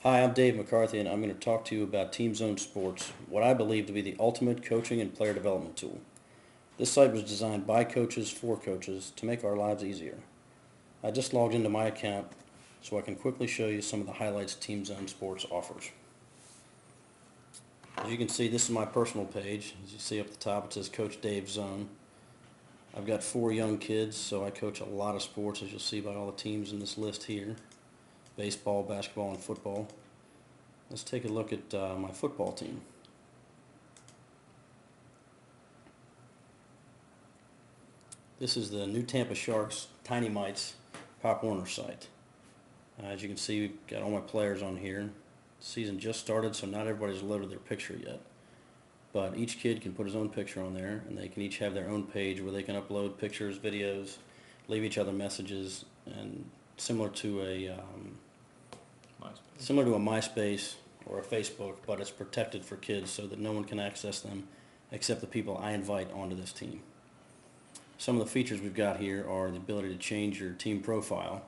Hi, I'm Dave McCarthy, and I'm going to talk to you about TeamZoneSports, what I believe to be the ultimate coaching and player development tool. This site was designed by coaches for coaches to make our lives easier. I just logged into my account so I can quickly show you some of the highlights TeamZoneSports offers. As you can see, this is my personal page. As you see up the top, it says Coach Dave Zone. I've got 4 young kids, so I coach a lot of sports, as you'll see by all the teams in this list here: baseball, basketball, and football. Let's take a look at my football team. This is the New Tampa Sharks Tiny Mites Pop Warner site. As you can see, we've got all my players on here. The season just started, so not everybody's loaded their picture yet. But each kid can put his own picture on there, and they can each have their own page where they can upload pictures, videos, leave each other messages, and similar to a MySpace or a Facebook, but it's protected for kids so that no one can access them except the people I invite onto this team. Some of the features we've got here are the ability to change your team profile.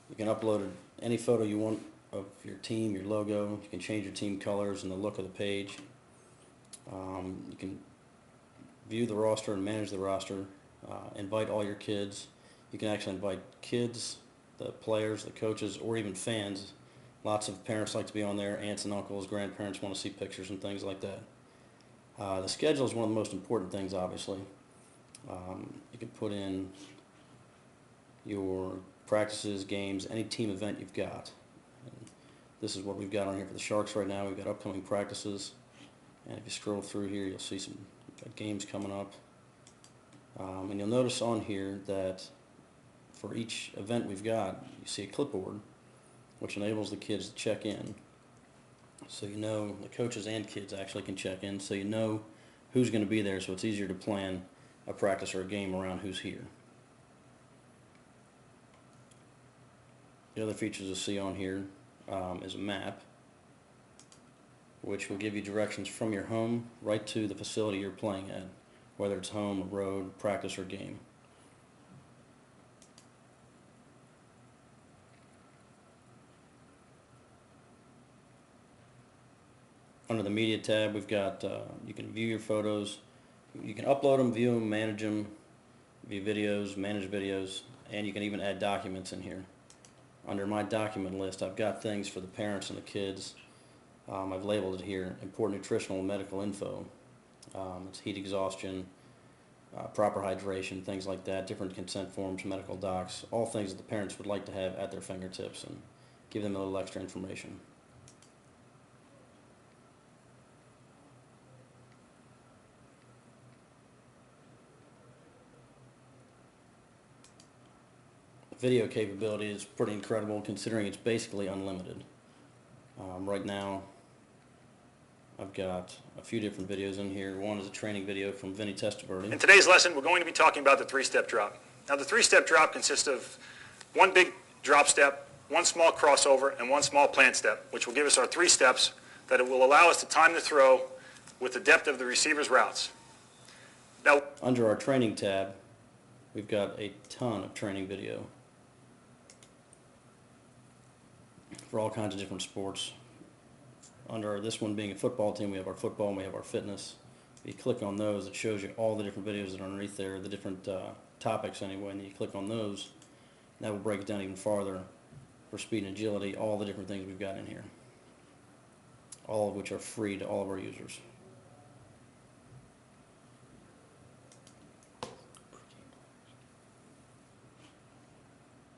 You can upload any photo you want of your team, your logo. You can change your team colors and the look of the page. You can view the roster and manage the roster, invite all your kids. You can actually invite kids, the players, the coaches, or even fans. Lots of parents like to be on there, aunts and uncles, grandparents want to see pictures and things like that. The schedule is one of the most important things, obviously. You can put in your practices, games, any team event you've got. And this is what we've got on here for the Sharks right now. We've got upcoming practices. And if you scroll through here, you'll see some games coming up. And you'll notice on here that for each event we've got, you see a clipboard, which enables the kids to check in. So you know, the coaches and kids actually can check in, so you know who's going to be there, so it's easier to plan a practice or a game around who's here. The other features you'll see on here is a map, which will give you directions from your home right to the facility you're playing at, whether it's home, road, practice, or game. Under the media tab, we've got, you can view your photos, you can upload them, view them, manage them, view videos, manage videos, and you can even add documents in here. Under my document list, I've got things for the parents and the kids. I've labeled it here: important nutritional and medical info. It's heat exhaustion, proper hydration, things like that, different consent forms, medical docs, all things that the parents would like to have at their fingertips and give them a little extra information. Video capability is pretty incredible considering it's basically unlimited. Right now I've got a few different videos in here. One is a training video from Vinny Testaverde. In today's lesson, we're going to be talking about the three-step drop. Now, the three-step drop consists of one big drop step, one small crossover, and one small plant step, which will give us our 3 steps that it will allow us to time the throw with the depth of the receiver's routes. Now, under our training tab, we've got a ton of training video for all kinds of different sports. Under this one being a football team, we have our football and we have our fitness. If you click on those, it shows you all the different videos that are underneath there, the different topics anyway, and you click on those, that will break it down even farther for speed and agility, all the different things we've got in here, all of which are free to all of our users.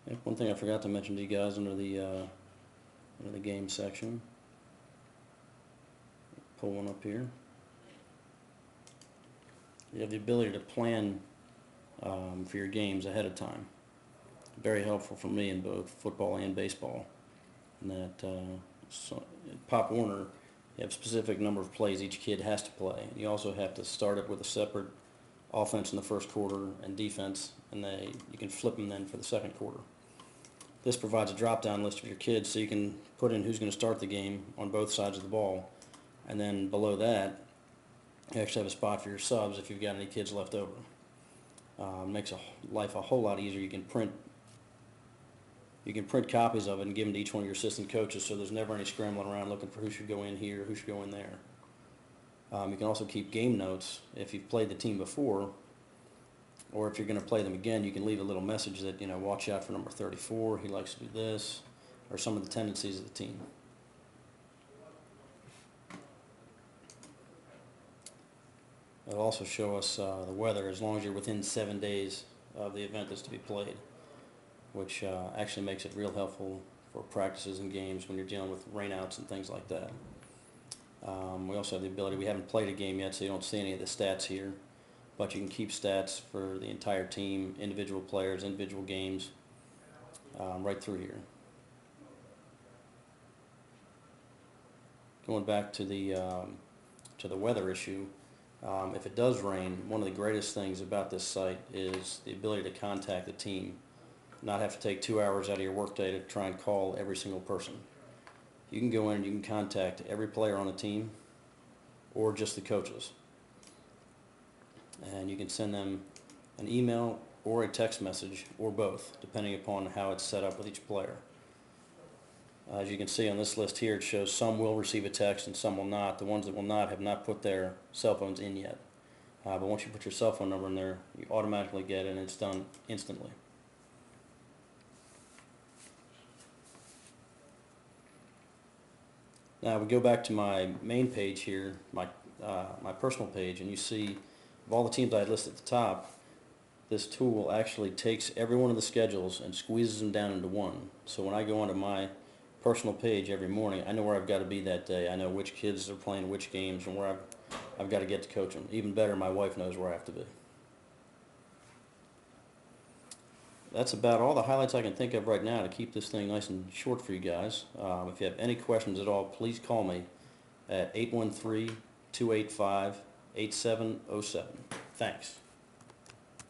And one thing I forgot to mention to you guys under the game section, pull one up here. You have the ability to plan for your games ahead of time. Very helpful for me in both football and baseball. And that Pop Warner, you have a specific number of plays each kid has to play. You also have to start it with a separate offense in the first quarter and defense, and you can flip them then for the second quarter. This provides a drop-down list of your kids, so you can put in who's going to start the game on both sides of the ball. And then below that, you actually have a spot for your subs if you've got any kids left over. Makes life a whole lot easier. You can print You can print copies of it and give them to each one of your assistant coaches, so there's never any scrambling around looking for who should go in here, who should go in there. You can also keep game notes if you've played the team before, or if you're going to play them again, you can leave a little message that, watch out for number 34, he likes to do this, or some of the tendencies of the team. It'll also show us the weather as long as you're within 7 days of the event that's to be played, which actually makes it real helpful for practices and games when you're dealing with rainouts and things like that. We also have the ability, we haven't played a game yet, so you don't see any of the stats here, but you can keep stats for the entire team, individual players, individual games, right through here. Going back to the weather issue, if it does rain, one of the greatest things about this site is the ability to contact the team, not have to take 2 hours out of your workday to try and call every single person. You can go in and you can contact every player on the team or just the coaches. And you can send them an email or a text message or both, depending upon how it's set up with each player. As you can see on this list here, it shows some will receive a text and some will not. The ones that will not have not put their cell phones in yet. But once you put your cell phone number in there, you automatically get it and it's done instantly. Now we go back to my main page here, my personal page, and you see of all the teams I had listed at the top, this tool actually takes every one of the schedules and squeezes them down into one. So when I go onto my personal page every morning, I know where I've got to be that day. I know which kids are playing which games and where I've got to get to coach them. Even better, my wife knows where I have to be. That's about all the highlights I can think of right now to keep this thing nice and short for you guys. If you have any questions at all, please call me at 813-285-8707. Thanks.